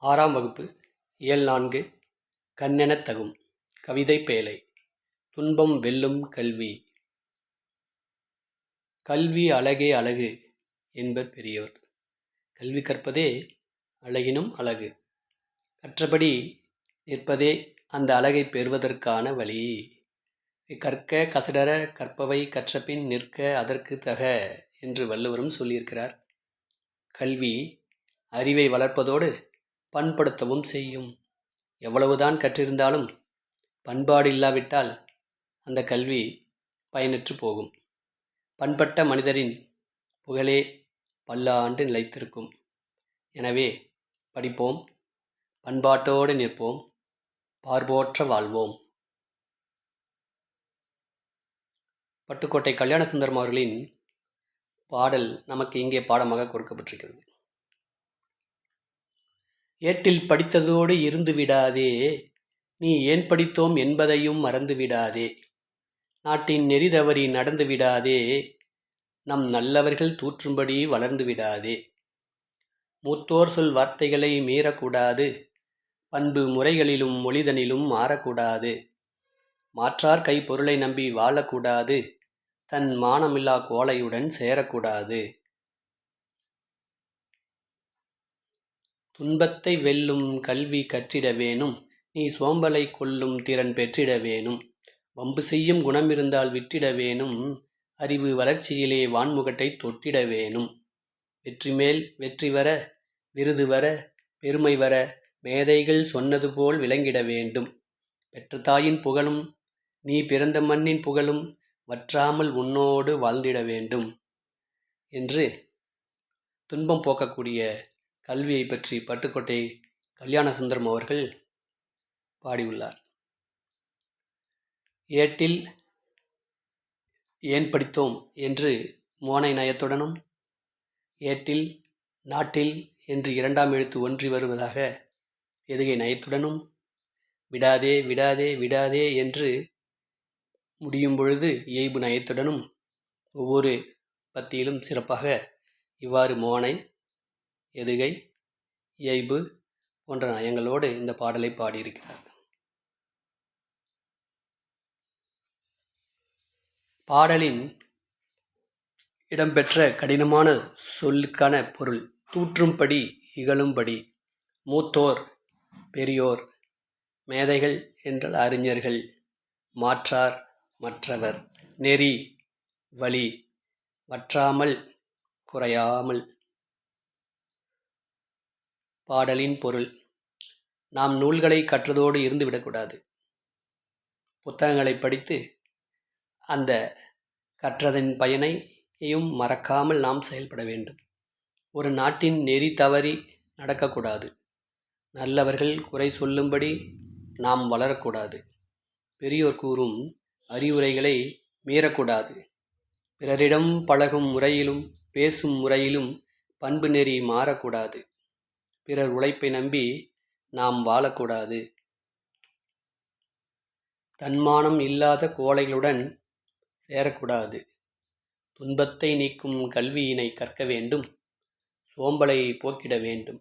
ஆறாம் வகுப்பு இயல் 4 கண்ணெனத் தகும் கவிதைப் பேழை துன்பம் வெல்லும் கல்வி. கல்வி அழகே அழகு என்பர் பெரியோர். கல்வி கற்பதே அழகினும் அழகு. கற்றபடி நிற்பதே அந்த அழகைப் பெறுவதற்கான வழி. கற்க கசடற கற்பவை கற்றபின் நிற்க அதற்குத் தக என்று வள்ளுவரும் சொல்லியிருக்கிறார். கல்வி அறிவை வளர்ப்பதோடு பண்படுத்தவும் செய்யும். எவ்வளவுதான் கற்றிருந்தாலும் பண்பாடு இல்லாவிட்டால் அந்த கல்வி பயனற்று போகும். பண்பட்ட மனிதரின் புகழே பல்லாண்டு நிலைத்திருக்கும். எனவே படிப்போம், பண்பாட்டோடு நிற்போம், பார்போற்ற வாழ்வோம். பட்டுக்கோட்டை கல்யாணசுந்தரம் அவர்களின் பாடல் நமக்கு இங்கே பாடமாக கொடுக்கப்பட்டிருக்கிறது. ஏட்டில் படித்ததோடு இருந்து விடாதே, நீ ஏன் படித்தோம் என்பதையும் மறந்து விடாதே. நாட்டின் நெறி தவறி நடந்து விடாதே, நம் நல்லவர்கள் தூற்றும்படி வளர்ந்து விடாதே. மூத்தோர் சொல் வார்த்தைகளை மீறக்கூடாது, பண்பு முறைகளிலும் மொழிதனிலும் மாறக்கூடாது. மாற்றார் கை பொருளை நம்பி வாழக்கூடாது, தன் மானமில்லா கோழையுடன் சேரக்கூடாது. துன்பத்தை வெல்லும் கல்வி கற்றிட வேணும், நீ சோம்பலை கொல்லும் திறன் பெற்றிட வேணும். வம்பு செய்யும் குணமிருந்தால் விட்டிட வேணும், அறிவு வளர்ச்சியிலே வான்முகட்டை தொட்டிட வேணும். வெற்றி மேல் வெற்றி வர, விருது வர, பெருமை வர, மேதைகள் சொன்னது போல் விளங்கிட வேண்டும். பெற்ற தாயின் புகழும் நீ பிறந்த மண்ணின் புகழும் வற்றாமல் உன்னோடு வாழ்ந்திட வேண்டும் என்று துன்பம் போக்கக்கூடிய கல்வியை பற்றி பட்டுக்கோட்டை கல்யாணசுந்தரம் அவர்கள் பாடியுள்ளார். ஏட்டில் ஏன் படித்தோம் என்று மோனை நயத்துடனும், ஏட்டில் நாட்டில் என்று இரண்டாம் எழுத்து ஒன்றி வருவதாக எதுகை நயத்துடனும், விடாதே விடாதே விடாதே என்று முடியும் பொழுது இயைபு நயத்துடனும் ஒவ்வொரு பத்தியிலும் சிறப்பாக இவ்வாறு மோனை, எதுகை, இயைபு போன்ற நயங்களோடு இந்த பாடலை பாடியிருக்கிறார். பாடலின் இடம்பெற்ற கடினமான சொல்லுக்கான பொருள் தூற்றும்படி இகழும்படி. மூத்தோர் பெரியோர், மேதைகள் என்றால் அறிஞர்கள், மாற்றார் மற்றவர், நெறி வழி, வற்றாமல் குறையாமல். பாடலின் பொருள் நாம் நூல்களை கற்றதோடு இருந்துவிடக்கூடாது. புத்தகங்களை படித்து அந்த கற்றதன் பயனையும் மறக்காமல் நாம் செயல்பட வேண்டும். ஒரு நாட்டின் நெறி தவறி நடக்கக்கூடாது. நல்லவர்கள் குறை சொல்லும்படி நாம் வளரக்கூடாது. பெரியோர் கூறும் அறிவுரைகளை மீறக்கூடாது. பிறரிடம் பழகும் முறையிலும் பேசும் முறையிலும் பண்பு நெறி மாறக்கூடாது. பிறர் உழைப்பை நம்பி நாம் வாழக்கூடாது. தன்மானம் இல்லாத கோழைகளுடன் சேரக்கூடாது. துன்பத்தை நீக்கும் கல்வியினை கற்க வேண்டும், சோம்பலை போக்கிட வேண்டும்.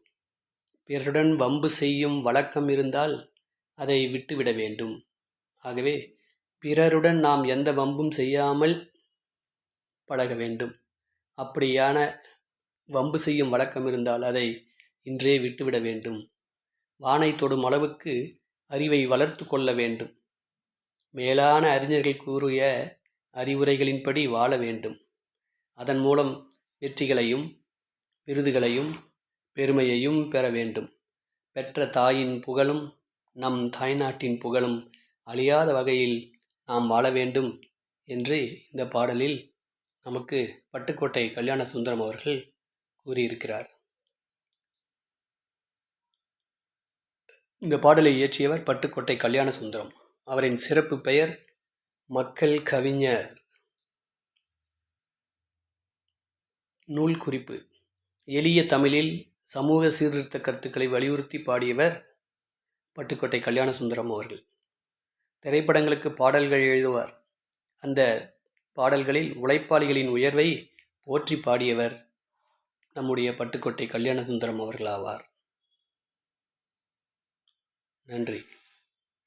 பிறருடன் வம்பு செய்யும் வழக்கம் இருந்தால் அதை விட்டுவிட வேண்டும். ஆகவே பிறருடன் நாம் எந்த வம்பும் செய்யாமல் பழக வேண்டும். அப்படியான வம்பு செய்யும் வழக்கம் இருந்தால் அதை இன்றே விட்டுவிட வேண்டும். வானை தொடும் அளவுக்கு அறிவை வளர்த்து கொள்ள வேண்டும். மேலான அறிஞர்கள் கூறிய அறிவுரைகளின்படி வாழ வேண்டும். அதன் மூலம் வெற்றிகளையும் விருதுகளையும் பெருமையையும் பெற வேண்டும். பெற்ற தாயின் புகழும் நம் தாய்நாட்டின் புகழும் அழியாத வகையில் நாம் வாழ வேண்டும் என்று இந்த பாடலில் நமக்கு பட்டுக்கோட்டை கல்யாணசுந்தரம் அவர்கள் கூறியிருக்கிறார். இந்த பாடலை இயற்றியவர் பட்டுக்கோட்டை கல்யாணசுந்தரம். அவரின் சிறப்பு பெயர் மக்கள் கவிஞர். நூல் குறிப்பு: எளிய தமிழில் சமூக சீர்திருத்த கருத்துக்களை வலியுறுத்தி பாடியவர் பட்டுக்கோட்டை கல்யாணசுந்தரம் அவர்கள். திரைப்படங்களுக்கு பாடல்கள் எழுதுவார். அந்த பாடல்களில் உழைப்பாளிகளின் உயர்வை போற்றி பாடியவர் நம்முடைய பட்டுக்கோட்டை கல்யாணசுந்தரம் அவர்கள் ஆவார். நன்றி.